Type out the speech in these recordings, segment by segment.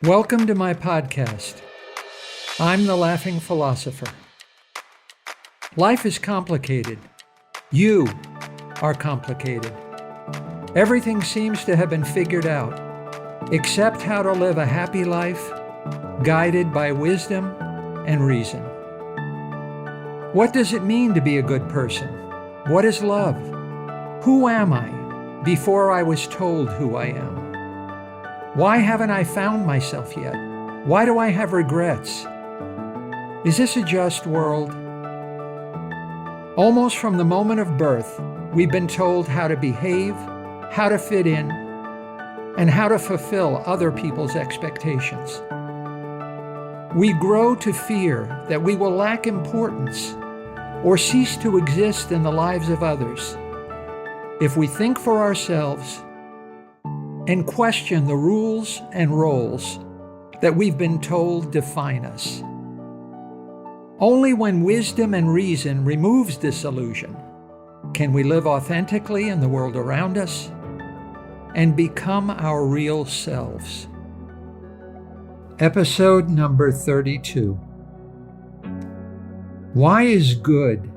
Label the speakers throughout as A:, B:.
A: Welcome to my podcast. I'm the Laughing Philosopher. Life is complicated. You are complicated. Everything seems to have been figured out, except how to live a happy life, guided by wisdom and reason. What does it mean to be a good person? What is love? Who am I before I was told who I am? Why haven't I found myself yet? Why do I have regrets? Is this a just world? Almost from the moment of birth, we've been told how to behave, how to fit in, and how to fulfill other people's expectations. We grow to fear that we will lack importance or cease to exist in the lives of others if we think for ourselves and question the rules and roles that we've been told define us. Only when wisdom and reason removes this illusion can we live authentically in the world around us and become our real selves. Episode number 32. Why is good,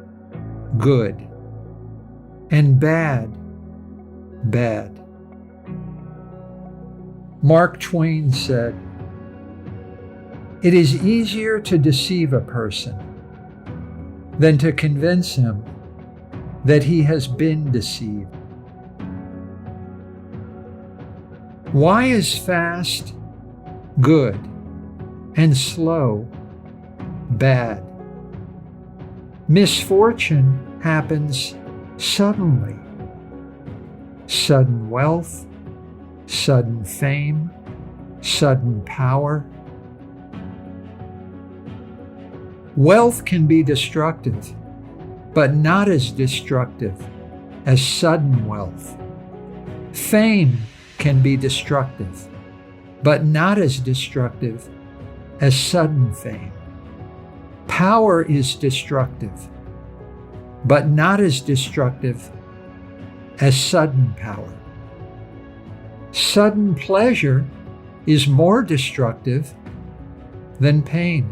A: good, and bad, bad? Mark Twain said, "It is easier to deceive a person than to convince him that he has been deceived." Why is fast good and slow bad? Misfortune happens suddenly. Sudden wealth, sudden fame, sudden power. Wealth can be destructive, but not as destructive as sudden wealth. Fame can be destructive, but not as destructive as sudden fame. Power is destructive, but not as destructive as sudden power. Sudden pleasure is more destructive than pain.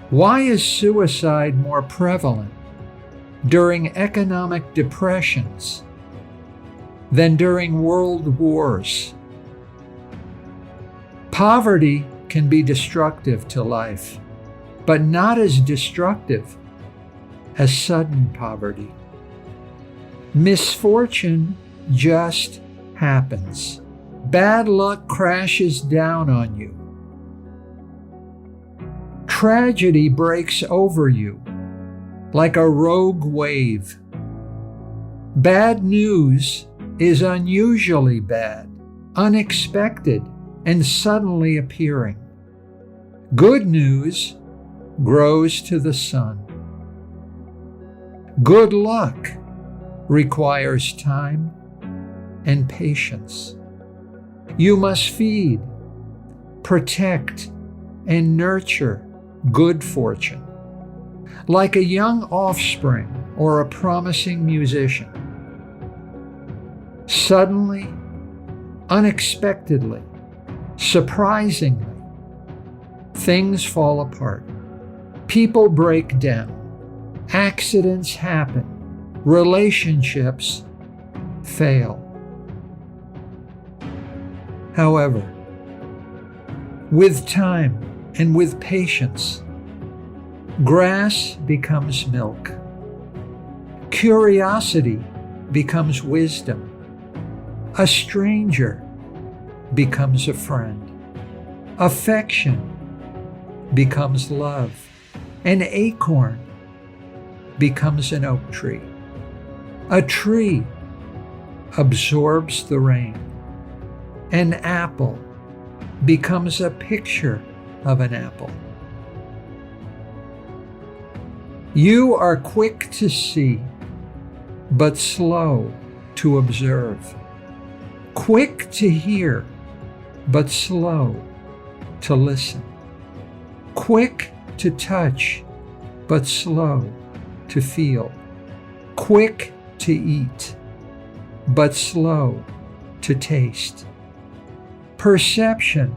A: Why is suicide more prevalent during economic depressions than during world wars? Poverty can be destructive to life, but not as destructive as sudden poverty. Misfortune just happens. Bad luck crashes down on you. Tragedy breaks over you like a rogue wave. Bad news is unusually bad, unexpected, and suddenly appearing. Good news grows to the sun. Good luck requires time and patience. You must feed, protect, and nurture good fortune, like a young offspring or a promising musician. Suddenly, unexpectedly, surprisingly, things fall apart. People break down. Accidents happen. Relationships fail. However, with time and with patience, grass becomes milk. Curiosity becomes wisdom. A stranger becomes a friend. Affection becomes love. An acorn becomes an oak tree. A tree absorbs the rain. An apple becomes a picture of an apple. You are quick to see, but slow to observe. Quick to hear, but slow to listen. Quick to touch, but slow to feel. Quick to eat, but slow to taste. Perception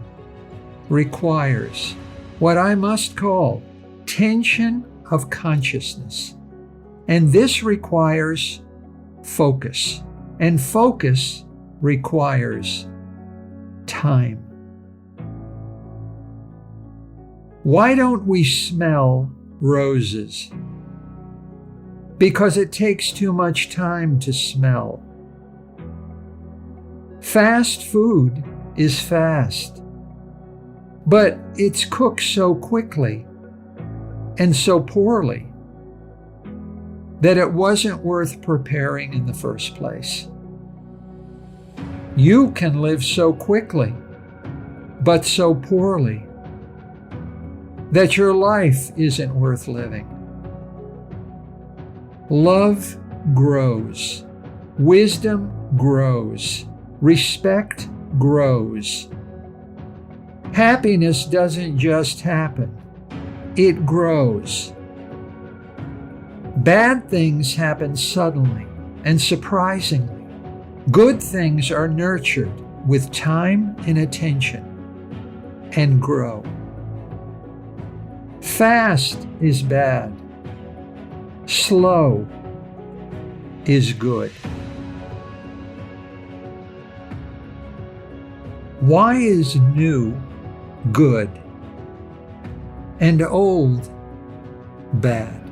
A: requires what I must call tension of consciousness. And this requires focus. And focus requires time. Why don't we smell roses? Because it takes too much time to smell. Fast food is fast, but it's cooked so quickly and so poorly that it wasn't worth preparing in the first place. You can live so quickly, but so poorly, that your life isn't worth living. Love grows, wisdom grows, respect grows. Happiness doesn't just happen, it grows. Bad things happen suddenly and surprisingly. Good things are nurtured with time and attention and grow. Fast is bad. Slow is good. Why is new good and old bad?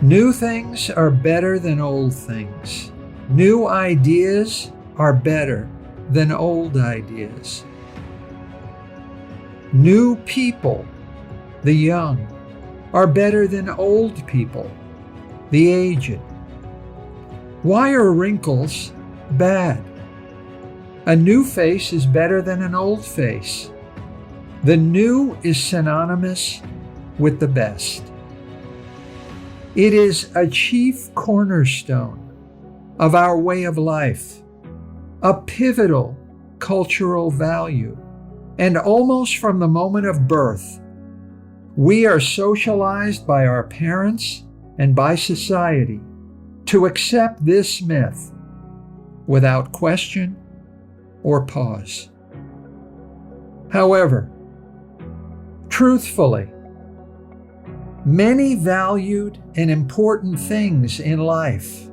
A: New things are better than old things. New ideas are better than old ideas. New people, the young, are better than old people, the aged. Why are wrinkles bad? A new face is better than an old face. The new is synonymous with the best. It is a chief cornerstone of our way of life, a pivotal cultural value, and almost from the moment of birth, we are socialized by our parents and by society to accept this myth without question or pause. However, truthfully, many valued and important things in life,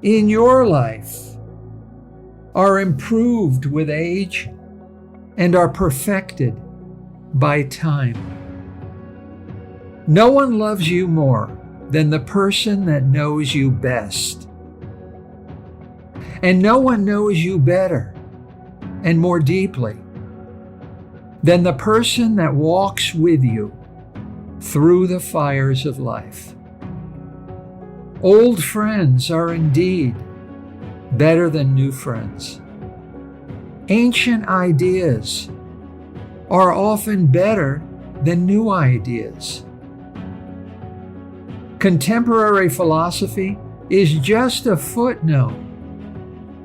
A: in your life, are improved with age and are perfected by time. No one loves you more than the person that knows you best. And no one knows you better and more deeply than the person that walks with you through the fires of life. Old friends are indeed better than new friends. Ancient ideas are often better than new ideas. Contemporary philosophy is just a footnote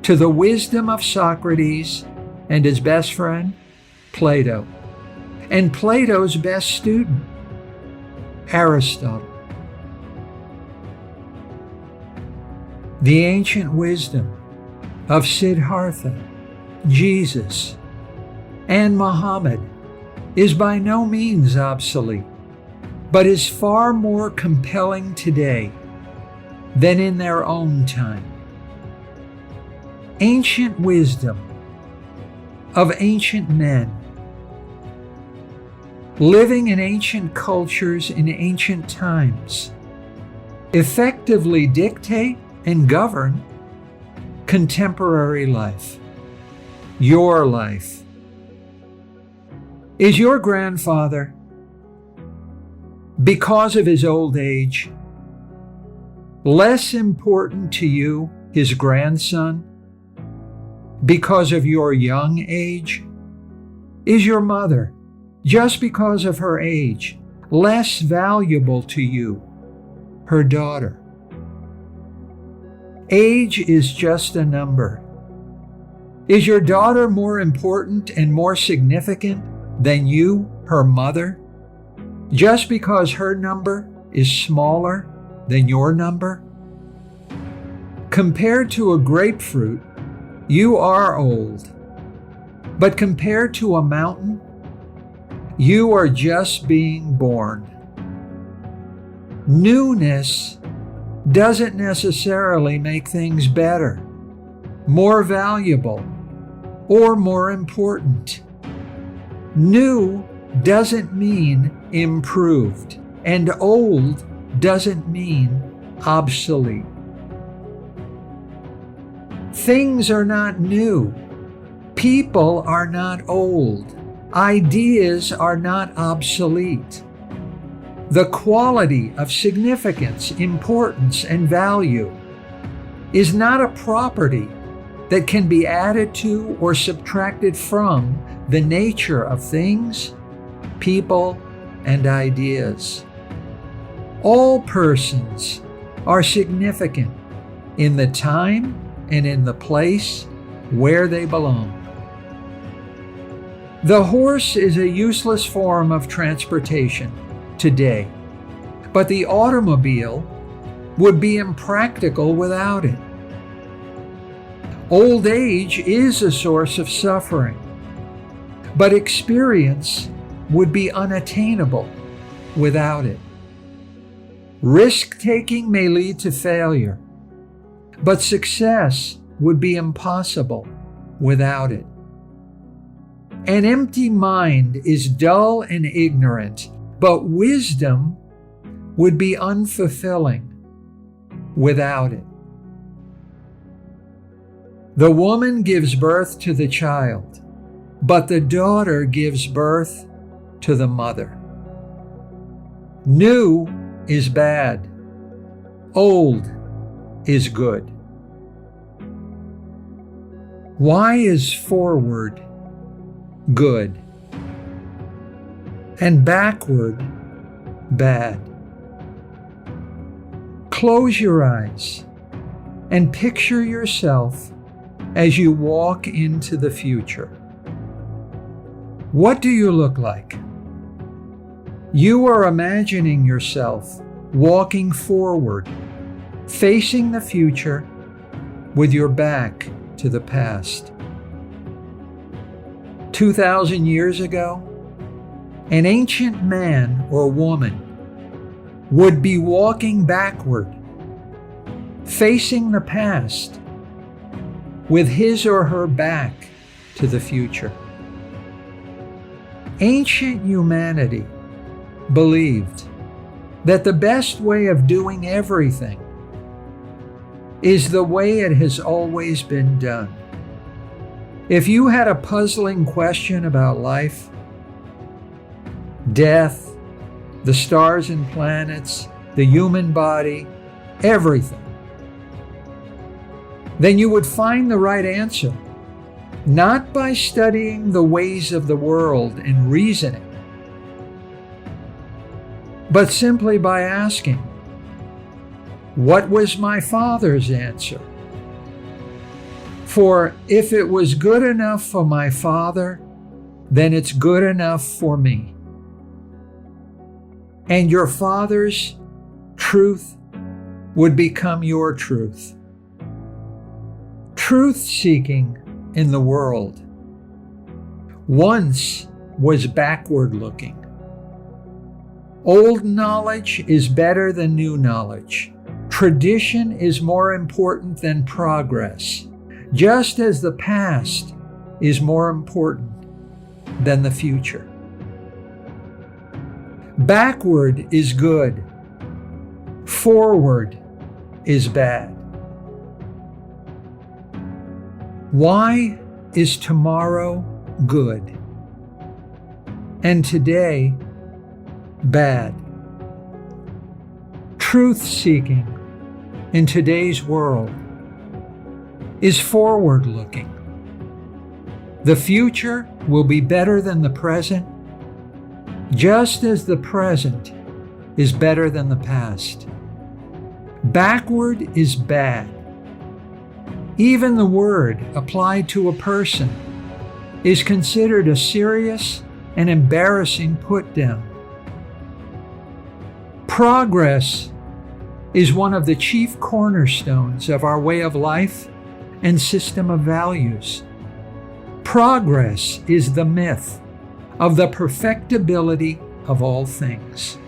A: to the wisdom of Socrates and his best friend, Plato, and Plato's best student, Aristotle. The ancient wisdom of Siddhartha, Jesus, and Muhammad is by no means obsolete, but is far more compelling today than in their own time. Ancient wisdom of ancient men, living in ancient cultures in ancient times, effectively dictate and govern contemporary life, your life. Is your grandfather, because of his old age, less important to you, his grandson, because of your young age? Is your mother, just because of her age, less valuable to you, her daughter? Age is just a number. Is your daughter more important and more significant than you, her mother, just because her number is smaller than your number? Compared to a grapefruit, you are old. But compared to a mountain, you are just being born. Newness doesn't necessarily make things better, more valuable, or more important. New doesn't mean improved, and old doesn't mean obsolete. Things are not new. People are not old. Ideas are not obsolete. The quality of significance, importance, and value is not a property that can be added to or subtracted from the nature of things, people, and ideas. All persons are significant in the time and in the place where they belong. The horse is a useless form of transportation today, but the automobile would be impractical without it. Old age is a source of suffering, but experience would be unattainable without it. Risk-taking may lead to failure, but success would be impossible without it. An empty mind is dull and ignorant, but wisdom would be unfulfilling without it. The woman gives birth to the child, but the daughter gives birth to the mother. New is bad. Old is good. Why is forward good and backward bad? Close your eyes and picture yourself as you walk into the future. What do you look like? You are imagining yourself walking forward, facing the future with your back to the past. 2,000 years ago, an ancient man or woman would be walking backward, facing the past, with his or her back to the future. Ancient humanity believed that the best way of doing everything is the way it has always been done. If you had a puzzling question about life, death, the stars and planets, the human body, everything, then you would find the right answer, not by studying the ways of the world and reasoning, but simply by asking, what was my father's answer? For if it was good enough for my father, then it's good enough for me. And your father's truth would become your truth. Truth-seeking in the world once was backward-looking. Old knowledge is better than new knowledge. Tradition is more important than progress, just as the past is more important than the future. Backward is good. Forward is bad. Why is tomorrow good and today bad? Truth-seeking in today's world is forward-looking. The future will be better than the present, just as the present is better than the past. Backward is bad. Even the word applied to a person is considered a serious and embarrassing put-down. Progress is one of the chief cornerstones of our way of life and system of values. Progress is the myth of the perfectibility of all things.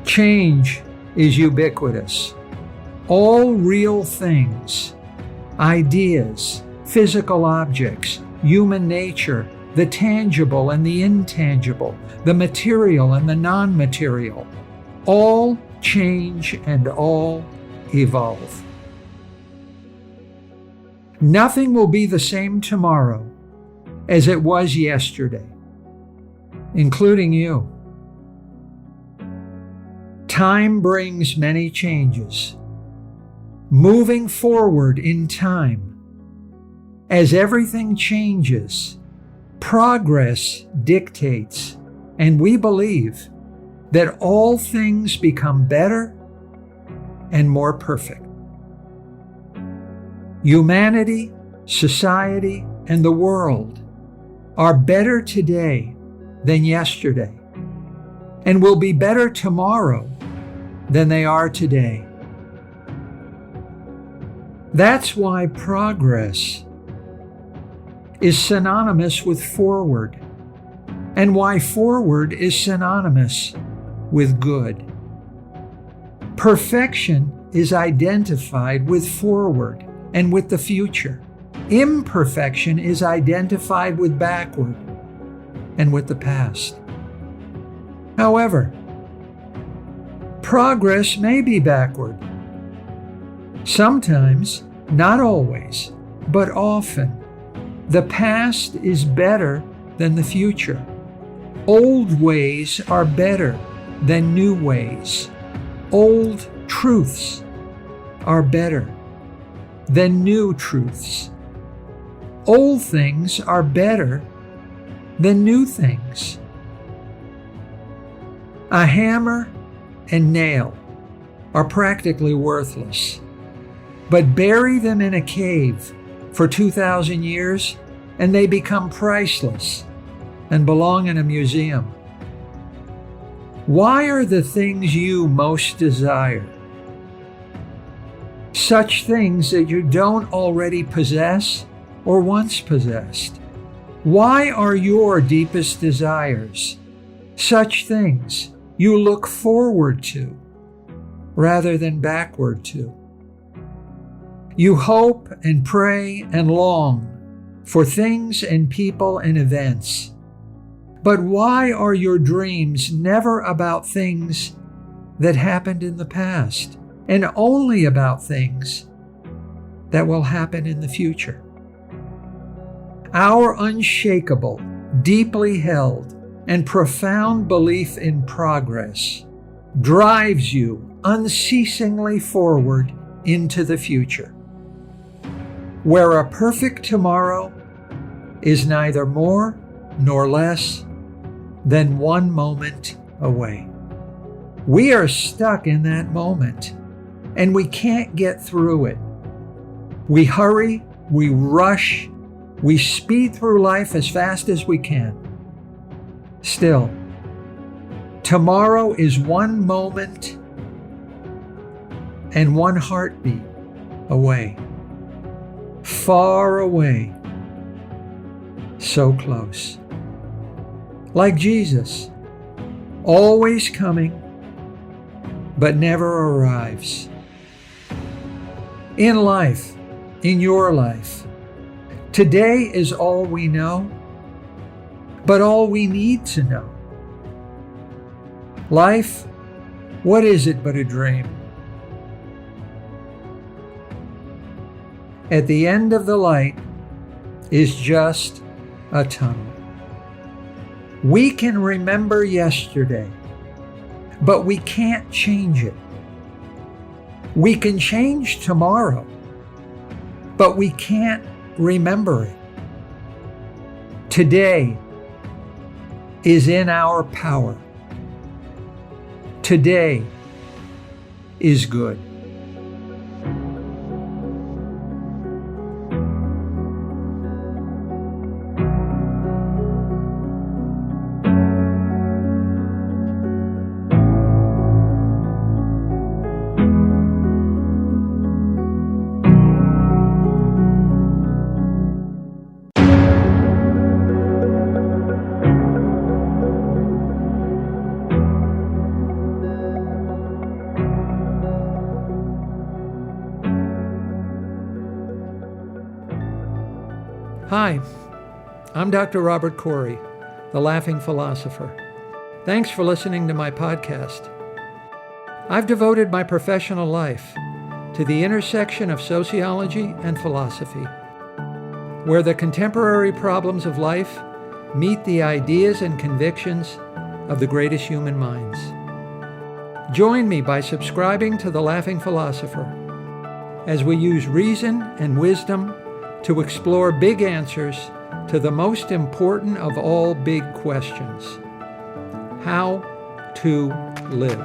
A: Change is ubiquitous. All real things, ideas, physical objects, human nature, the tangible and the intangible, the material and the non-material, all change and all evolve. Nothing will be the same tomorrow as it was yesterday, including you. Time brings many changes. Moving forward in time, as everything changes, progress dictates, and we believe that all things become better and more perfect. Humanity, society, and the world are better today than yesterday, and will be better tomorrow than they are today. That's why progress is synonymous with forward, and why forward is synonymous with good. Perfection is identified with forward and with the future. Imperfection is identified with backward and with the past. However, progress may be backward. Sometimes, not always, but often, the past is better than the future. Old ways are better than new ways. Old truths are better than new truths. Old things are better than new things. A hammer and nail are practically worthless, but bury them in a cave for 2,000 years and they become priceless and belong in a museum. Why are the things you most desire such things that you don't already possess or once possessed? Why are your deepest desires such things you look forward to rather than backward to? You hope and pray and long for things and people and events. But why are your dreams never about things that happened in the past, and only about things that will happen in the future? Our unshakable, deeply held, and profound belief in progress drives you unceasingly forward into the future, where a perfect tomorrow is neither more nor less than one moment away. We are stuck in that moment, and we can't get through it. We hurry, we rush, we speed through life as fast as we can. Still, tomorrow is one moment and one heartbeat away. Far away, so close. Like Jesus, always coming, but never arrives. In life, in your life, today is all we know, but all we need to know. Life, what is it but a dream? At the end of the light is just a tunnel. We can remember yesterday, but we can't change it. We can change tomorrow, but we can't remember it. Today is in our power. Today is good. Hi, I'm Dr. Robert Corey, the Laughing Philosopher. Thanks for listening to my podcast. I've devoted my professional life to the intersection of sociology and philosophy, where the contemporary problems of life meet the ideas and convictions of the greatest human minds. Join me by subscribing to The Laughing Philosopher as we use reason and wisdom to explore big answers to the most important of all big questions: how to live.